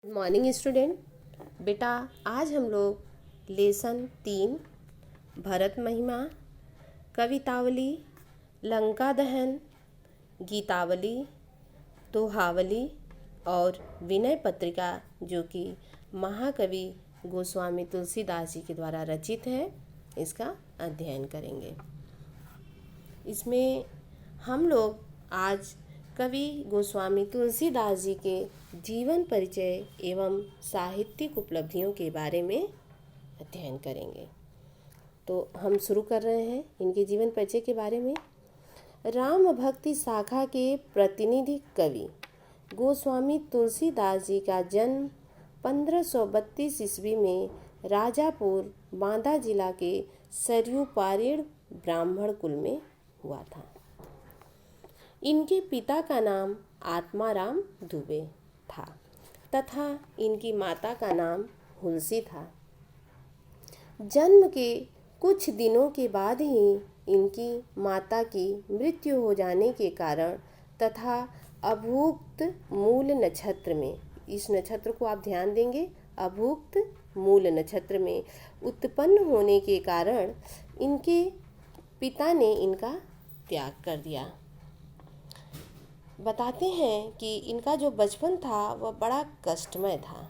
Morning student. बेटा आज हम लोग लेसन 3 भरत महिमा, कवितावली, लंका दहन, गीतावली, दोहावली और विनय पत्रिका जो कि महाकवि गोस्वामी तुलसीदास जी के द्वारा रचित है, इसका अध्ययन करेंगे। इसमें हम लोग आज कवि गोस्वामी तुलसीदास जी के जीवन परिचय एवं साहित्यिक उपलब्धियों के बारे में अध्ययन करेंगे। तो हम शुरू कर रहे हैं इनके जीवन परिचय के बारे में। राम भक्ति शाखा के प्रतिनिधि कवि गोस्वामी तुलसीदास जी का जन्म 1532 ईस्वी में राजापुर बांदा जिला के सरयू पारेड़ ब्राह्मण कुल में हुआ था। इनके पिता का नाम आत्माराम दुबे था तथा इनकी माता का नाम हुलसी था। जन्म के कुछ दिनों के बाद ही इनकी माता की मृत्यु हो जाने के कारण तथा अभुक्त मूल नक्षत्र में, इस नक्षत्र को आप ध्यान देंगे, अभुक्त मूल नक्षत्र में उत्पन्न होने के कारण इनके पिता ने इनका त्याग कर दिया। बताते हैं कि इनका जो बचपन था वह बड़ा कष्टमय था।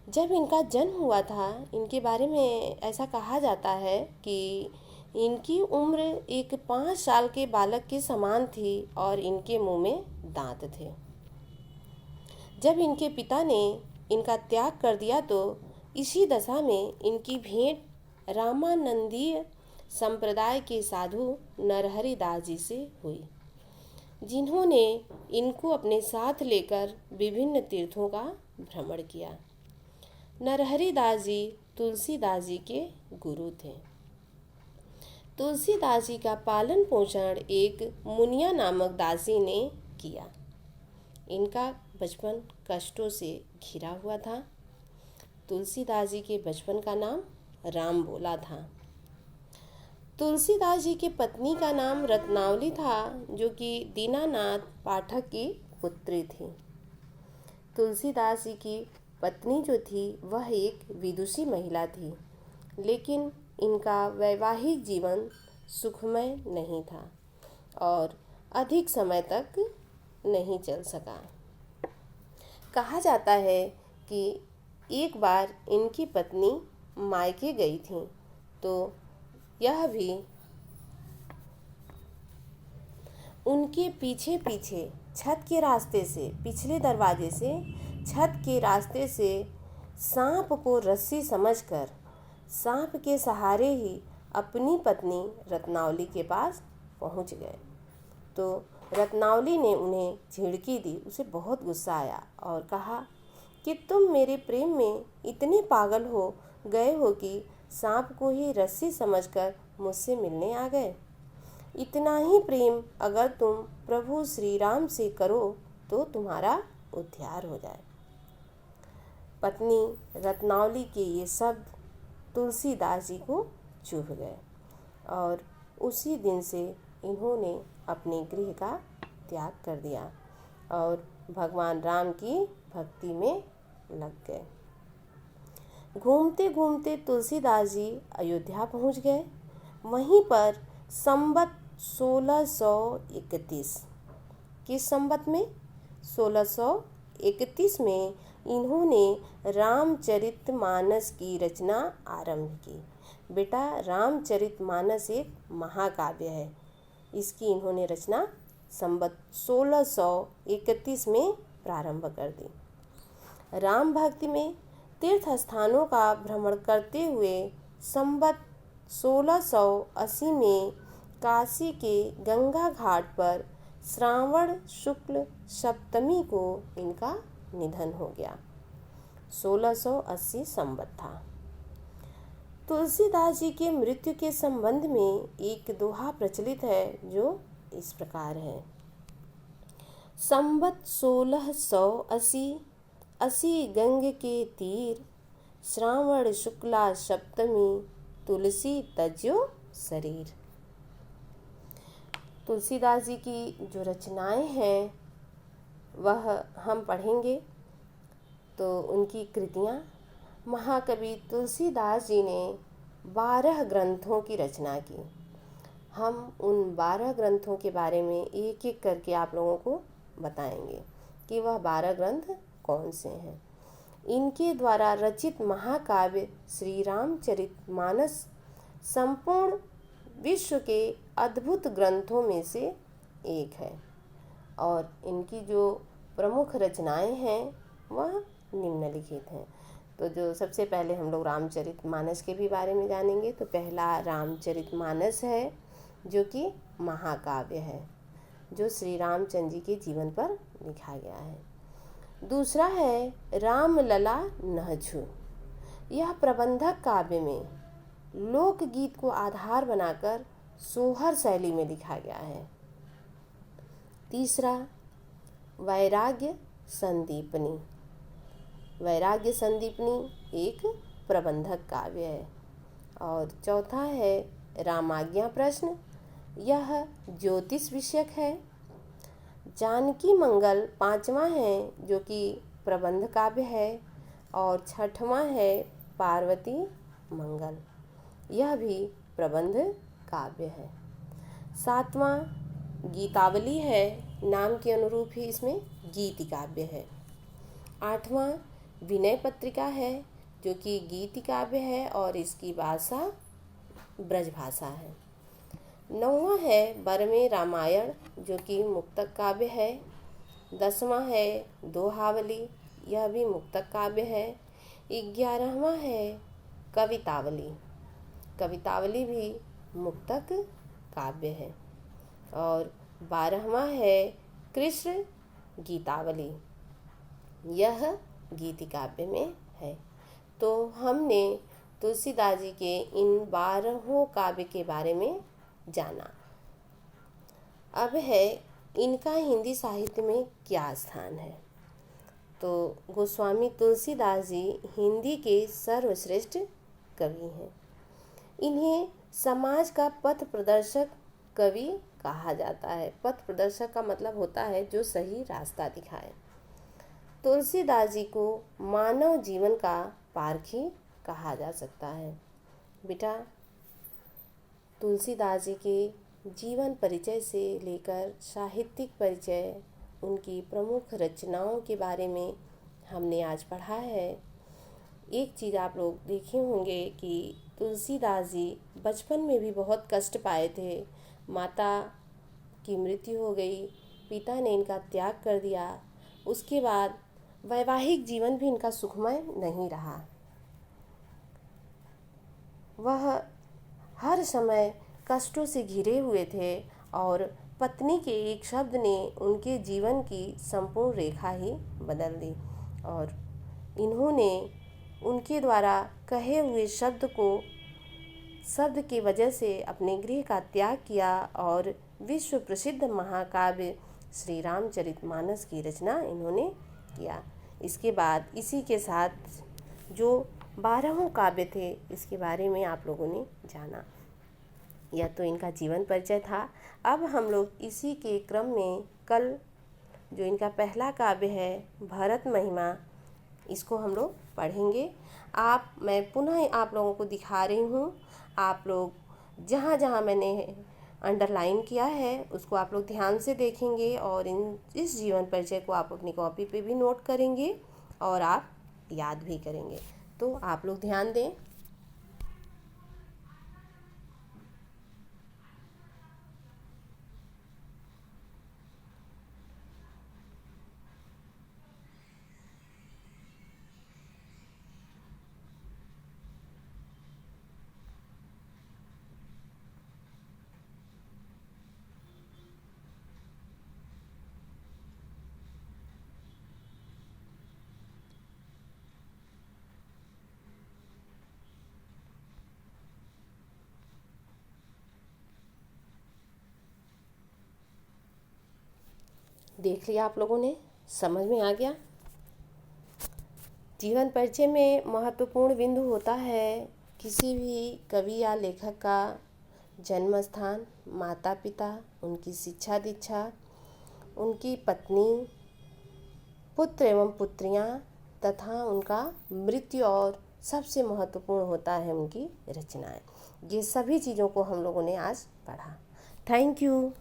जब इनका जन्म हुआ था, इनके बारे में ऐसा कहा जाता है कि इनकी उम्र एक 5 साल के बालक के समान थी और इनके मुंह में दांत थे। जब इनके पिता ने इनका त्याग कर दिया तो इसी दशा में इनकी भेंट रामानंदीय संप्रदाय के साधु नरहरि दास जी से हुई, जिन्होंने इनको अपने साथ लेकर विभिन्न तीर्थों का भ्रमण किया। नरहरि दास जी तुलसीदास जी के गुरु थे। तुलसीदास जी का पालन पोषण एक मुनिया नामक दासी ने किया। इनका बचपन कष्टों से घिरा हुआ था। तुलसीदास जी के बचपन का नाम राम बोला था। तुलसीदास जी के पत्नी का नाम रत्नावली था, जो कि दीनानाथ पाठक की पुत्री थी। तुलसीदास जी की पत्नी जो थी वह एक विदुषी महिला थी, लेकिन इनका वैवाहिक जीवन सुखमय नहीं था और अधिक समय तक नहीं चल सका। कहा जाता है कि एक बार इनकी पत्नी मायके गई थी तो यह भी उनके पीछे पीछे छत के रास्ते से, पिछले दरवाजे से छत के रास्ते से सांप को रस्सी समझकर सांप के सहारे ही अपनी पत्नी रत्नावली के पास पहुंच गए। तो रत्नावली ने उन्हें झिड़की दी। उसे बहुत गुस्सा आया और कहा कि तुम मेरे प्रेम में इतने पागल हो गए हो कि सांप को ही रस्सी समझकर मुझसे मिलने आ गए। इतना ही प्रेम अगर तुम प्रभु श्री राम से करो तो तुम्हारा उद्धार हो जाए। पत्नी रत्नावली के ये शब्द तुलसीदास जी को चुभ गए और उसी दिन से इन्होंने अपने गृह का त्याग कर दिया और भगवान राम की भक्ति में लग गए। घूमते घूमते तुलसीदास जी अयोध्या पहुंच गए। वहीं पर संवत 1631, किस संवत में? 1631 में इन्होंने रामचरितमानस की रचना आरंभ की। बेटा, रामचरितमानस एक महाकाव्य है। इसकी इन्होंने रचना संवत 1631 में प्रारंभ कर दी। राम भक्ति में तीर्थ स्थानों का भ्रमण करते हुए संवत 1680 में काशी के गंगा घाट पर श्रावण शुक्ल सप्तमी को इनका निधन हो गया। 1680 संवत था। तुलसीदास जी के मृत्यु के संबंध में एक दोहा प्रचलित है जो इस प्रकार है। संवत 1680 असी गंग के तीर, श्रावण शुक्ला सप्तमी तुलसी तज्यो शरीर। तुलसीदास जी की जो रचनाएं हैं वह हम पढ़ेंगे। तो उनकी कृतियाँ, महाकवि तुलसीदास जी ने 12 ग्रंथों की रचना की। हम उन 12 ग्रंथों के बारे में एक एक करके आप लोगों को बताएंगे कि वह 12 ग्रंथ कौन से हैं। इनके द्वारा रचित महाकाव्य श्री रामचरितमानस संपूर्ण विश्व के अद्भुत ग्रंथों में से एक है और इनकी जो प्रमुख रचनाएं हैं वह निम्नलिखित हैं। तो जो सबसे पहले हम लोग रामचरितमानस के भी बारे में जानेंगे। तो पहला रामचरितमानस है जो कि महाकाव्य है, जो श्री रामचंद्र जी के जीवन पर लिखा गया है। दूसरा है रामलला नहझु। यह प्रबंधक काव्य में लोकगीत को आधार बनाकर सोहर शैली में लिखा गया है। तीसरा वैराग्य संदीपनी। वैराग्य संदीपनी एक प्रबंधक काव्य है। और चौथा है रामाज्ञा प्रश्न। यह ज्योतिष विषयक है। जानकी मंगल पांचवा है जो कि प्रबंध काव्य है। और छठवां है पार्वती मंगल, यह भी प्रबंध काव्य है। सातवां गीतावली है, नाम के अनुरूप ही इसमें गीति काव्य है। आठवां विनय पत्रिका है जो कि गीति काव्य है और इसकी भाषा ब्रज भाषा है। नौवां है बरमे रामायण जो कि मुक्तक काव्य है। 10वां है दोहावली, यह भी मुक्तक काव्य है। 11वां है कवितावली, कवितावली भी मुक्तक काव्य है। और 12वां है कृष्ण गीतावली, यह गीति काव्य में है। तो हमने तुलसीदास जी के इन 12 काव्य के बारे में जाना। अब है इनका हिंदी साहित्य में क्या स्थान है। तो गोस्वामी तुलसीदास जी हिंदी के सर्वश्रेष्ठ कवि हैं। इन्हें समाज का पथ प्रदर्शक कवि कहा जाता है। पथ प्रदर्शक का मतलब होता है जो सही रास्ता दिखाए। तुलसीदास जी को मानव जीवन का पारखी कहा जा सकता है। बेटा, तुलसीदास जी के जीवन परिचय से लेकर साहित्यिक परिचय, उनकी प्रमुख रचनाओं के बारे में हमने आज पढ़ा है। एक चीज़ आप लोग देखे होंगे कि तुलसीदास जी बचपन में भी बहुत कष्ट पाए थे। माता की मृत्यु हो गई, पिता ने इनका त्याग कर दिया। उसके बाद वैवाहिक जीवन भी इनका सुखमय नहीं रहा। वह हर समय कष्टों से घिरे हुए थे और पत्नी के एक शब्द ने उनके जीवन की संपूर्ण रेखा ही बदल दी। और इन्होंने उनके द्वारा कहे हुए शब्द की वजह से अपने गृह का त्याग किया और विश्व प्रसिद्ध महाकाव्य श्री रामचरितमानस की रचना इन्होंने किया। इसके बाद इसी के साथ जो 12 काव्य थे इसके बारे में आप लोगों ने जाना। यह तो इनका जीवन परिचय था। अब हम लोग इसी के क्रम में कल जो इनका पहला काव्य है भरत महिमा, इसको हम लोग पढ़ेंगे। मैं पुनः आप लोगों को दिखा रही हूँ। आप लोग जहाँ जहाँ मैंने अंडरलाइन किया है उसको आप लोग ध्यान से देखेंगे और इस जीवन परिचय को आप अपनी कॉपी पे भी नोट करेंगे और आप याद भी करेंगे। तो आप लोग ध्यान दें। देख लिया आप लोगों ने, समझ में आ गया। जीवन परिचय में महत्वपूर्ण बिंदु होता है किसी भी कवि या लेखक का जन्म स्थान, माता पिता, उनकी शिक्षा दीक्षा, उनकी पत्नी, पुत्र एवं पुत्रियां, तथा उनका मृत्यु और सबसे महत्वपूर्ण होता है उनकी रचनाएं। ये सभी चीज़ों को हम लोगों ने आज पढ़ा। Thank you.